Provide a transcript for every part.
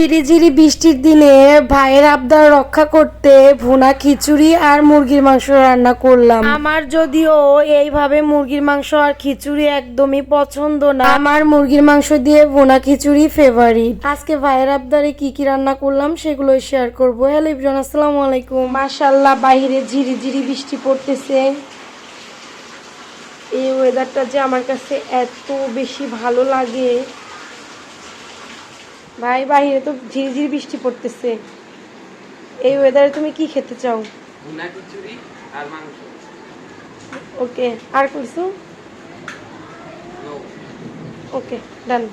ঝিরিঝিরি বৃষ্টির দিনে ভাইয়ের আবদার রক্ষা করতে ভুনা খিচুড়ি আর মুরগির মাংস রান্না করলাম। আমার যদিও এইভাবে মুরগির মাংস আর খিচুড়ি একদমই পছন্দ না, আমার মুরগির মাংস দিয়ে ভুনা খিচুড়ি ফেভারিট। আজকে ভাইয়ের আবদারে কি কি রান্না করলাম সেগুলো শেয়ার করবো। হ্যালো এভরিওয়ান, আসসালামু আলাইকুম। মাশাআল্লাহ, বাইরে ঝিরিঝিরি বৃষ্টি পড়তেছে। এই ওয়েদারটা যে আমার কাছে এত বেশি ভালো লাগে। ভাই, বাইরে তো ঝিরিঝিরি বৃষ্টি পড়তেছে, এই ওয়েদারে তুমি কি খেতে চাও? ভুনা খিচুড়ি আর মাংস। ওকে, আর কিছু? ওকে, ডান।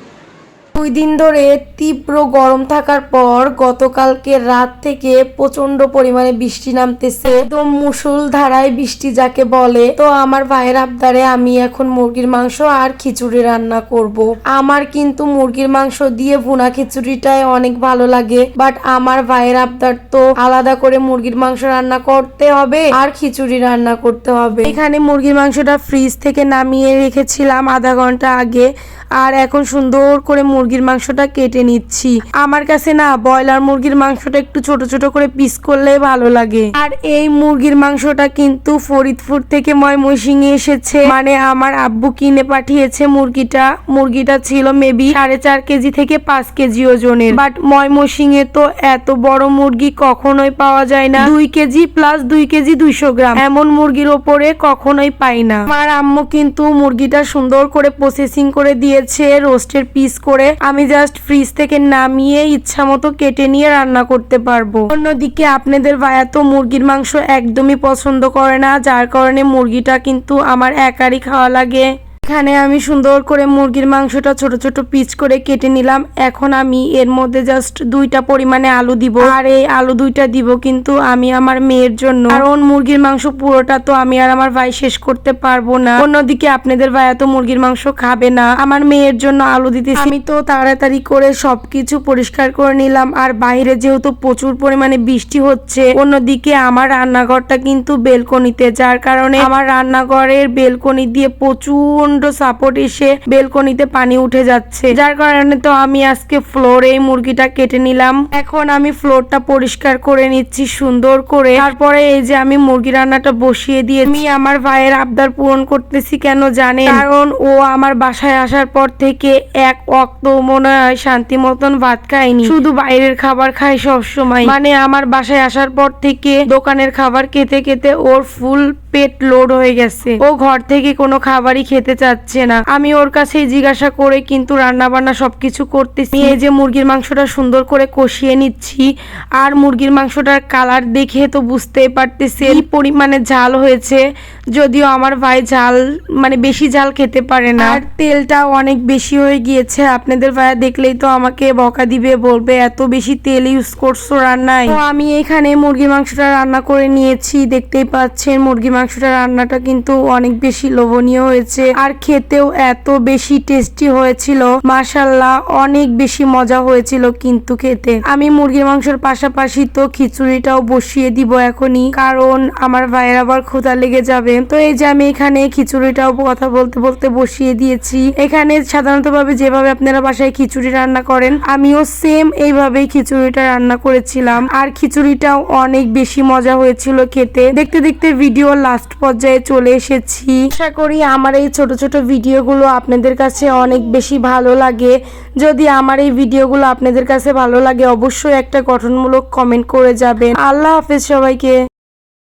2 দিন ধরে তীব্র গরম থাকার পর গতকালকে রাত থেকে প্রচন্ড পরিমাণে বৃষ্টি নামতেছে, একদম মুষলধারায় বৃষ্টি যাকে বলে। তো আমার ভাইয়ের আবদারে আমি এখন মুরগির মাংস আর খিচুড়ি রান্না করব। আমার কিন্তু মুরগির মাংস দিয়ে ভুনা খিচুড়িটাই অনেক ভালো লাগে, বাট আমার ভাইয়ের আবদার তো আলাদা করে মুরগির মাংস রান্না করতে হবে আর খিচুড়ি রান্না করতে হবে। এখানে মুরগির মাংসটা ফ্রিজ থেকে নামিয়ে রেখেছিলাম আধা ঘন্টা আগে, আর এখন সুন্দর করে মুরগির মাংসটা কেটে নিচ্ছি। আমার কাছে না ব্রয়লার মুরগির মাংসটা একটু ছোট ছোট করে পিস করলে ভালো লাগে। আর এই মুরগির মাংসটা কিন্তু ফরিদপুর থেকে ময়মনসিংহে এসেছে, মানে আমার আব্বু কিনে পাঠিয়েছে মুরগিটা ছিল মেবি 4.5 কেজি থেকে 5 কেজি ওজনের। বাট ময়মনসিংহে তো এত বড় মুরগি কখনোই পাওয়া যায় না, 2 কেজি প্লাস 2 কেজি 200 গ্রাম এমন মুরগির ওপরে কখনোই পাই না। আমার আম্মু কিন্তু মুরগিটা সুন্দর করে প্রসেসিং করে দিয়ে রোস্টের পিস করে, আমি জাস্ট ফ্রিজ থেকে নামিয়ে ইচ্ছা মতো কেটে নিয়ে রান্না করতে পারবো। অন্যদিকে আপনাদের ভাইয়া তো মুরগির মাংস একদমই পছন্দ করে না, যার কারণে মুরগিটা কিন্তু আমার একারই খাওয়া লাগে। এখানে আমি সুন্দর করে মুরগির মাংসটা ছোট ছোট পিস করে কেটে নিলাম। এখন আমি এর মধ্যে জাস্ট 2টা পরিমাণে আলু দিব, আর এই আলু 2টা দিব কিন্তু আমি আমার মেয়ের জন্য, কারণ মুরগির মাংস পুরোটা তো আমি আর আমার ভাই শেষ করতে পারবো না। অন্যদিকে আপনাদের ভাইয়া তো মুরগির মাংস খাবে না, আমার মেয়ের জন্য আলু দিতেছি। আমি তো তাড়াতাড়ি করে সবকিছু পরিষ্কার করে নিলাম, আর বাইরে যেহেতু প্রচুর পরিমাণে বৃষ্টি হচ্ছে, অন্যদিকে আমার রান্নাঘরটা কিন্তু বেলকনিতে, যার কারণে আমার রান্নাঘরের বেলকনি দিয়ে প্রচুর সাপোর্ট এসে বেলকনিতে পানি উঠে যাচ্ছে, যার কারণে তো আমি আজকে ফ্লোরে মুরগিটা কেটে নিলাম। এখন আমি ফ্লোরটা পরিষ্কার করে নিচ্ছি সুন্দর করে। তারপরে এই যে আমি মুরগি রান্নাটা বসিয়ে দিয়ে আমি আমার ভাইয়ের আবদার পূরণ করতেছি। কেন জানেন? কারণ ও আমার বাসায় আসার পর থেকে এক ওয়াক্ত মনে হয় শান্তি মতন ভাত খায়নি, শুধু বাইরের খাবার খায় সব সময়। মানে আমার বাসায় আসার পর থেকে দোকানের খাবার খেতে খেতে ওর ফুল পেট লোড হয়ে গেছে, ও ঘর থেকে কোনো খাবারই খেতে চাচ্ছে না। আমি ওর কাছেই জিজ্ঞাসা করে কিন্তু রান্না বান্না সবকিছু করতেছি। এই যে মুরগির মাংসটা সুন্দর করে কষিয়ে নিচ্ছি, আর মুরগির মাংসটার কালার দেখে তো বুঝতেই পারতেছে কি পরিমাণে ঝাল হয়েছে। যদিও আমার ভাই ঝাল মানে বেশি ঝাল খেতে পারে না, আর তেলটা অনেক বেশি হয়ে গিয়েছে। আপনাদের ভাইয়া দেখলেই তো আমাকে বকা দিবে, বলবে এত বেশি তেল ইউজ করছো রান্নায়। তো আমি এখানে মুরগির মাংসটা রান্না করে নিয়েছি, দেখতেই পাচ্ছেন মুরগির মাংসটা রান্নাটা কিন্তু অনেক বেশি লোভনীয় হয়েছে, আর খেতেও এত বেশি টেস্টি হয়েছিল। মাশাআল্লাহ, অনেক বেশি মজা হয়েছিল কিন্তু খেতে। আমি মুরগির মাংসের পাশাপাশি তো খিচুড়িটাও বসিয়ে দিব এখনই, কারণ আমার ভাইয়ের আবার ক্ষুধা লেগে যাবে। তো এই যে আমি এখানে খিচুড়িটাও কথা বলতে বলতে বসিয়ে দিয়েছি। এখানে সাধারণত ভাবে যেভাবে আপনারা বাসায় খিচুড়ি রান্না করেন, আমিও সেম এইভাবেই খিচুড়িটা রান্না করেছিলাম, আর খিচুড়িটাও অনেক বেশি মজা হয়েছিল খেতে। দেখতে দেখতে ভিডিও লাস্ট পর্যায়ে চলে এসেছি। আশা করি আমার এই ছোট ছোট ভিডিওগুলো আপনাদের কাছে অনেক বেশি ভালো লাগে। যদি আমার এই ভিডিওগুলো আপনাদের কাছে ভালো লাগে, অবশ্যই একটা গঠনমূলক কমেন্ট করে যাবেন। আল্লাহ হাফেজ সবাইকে।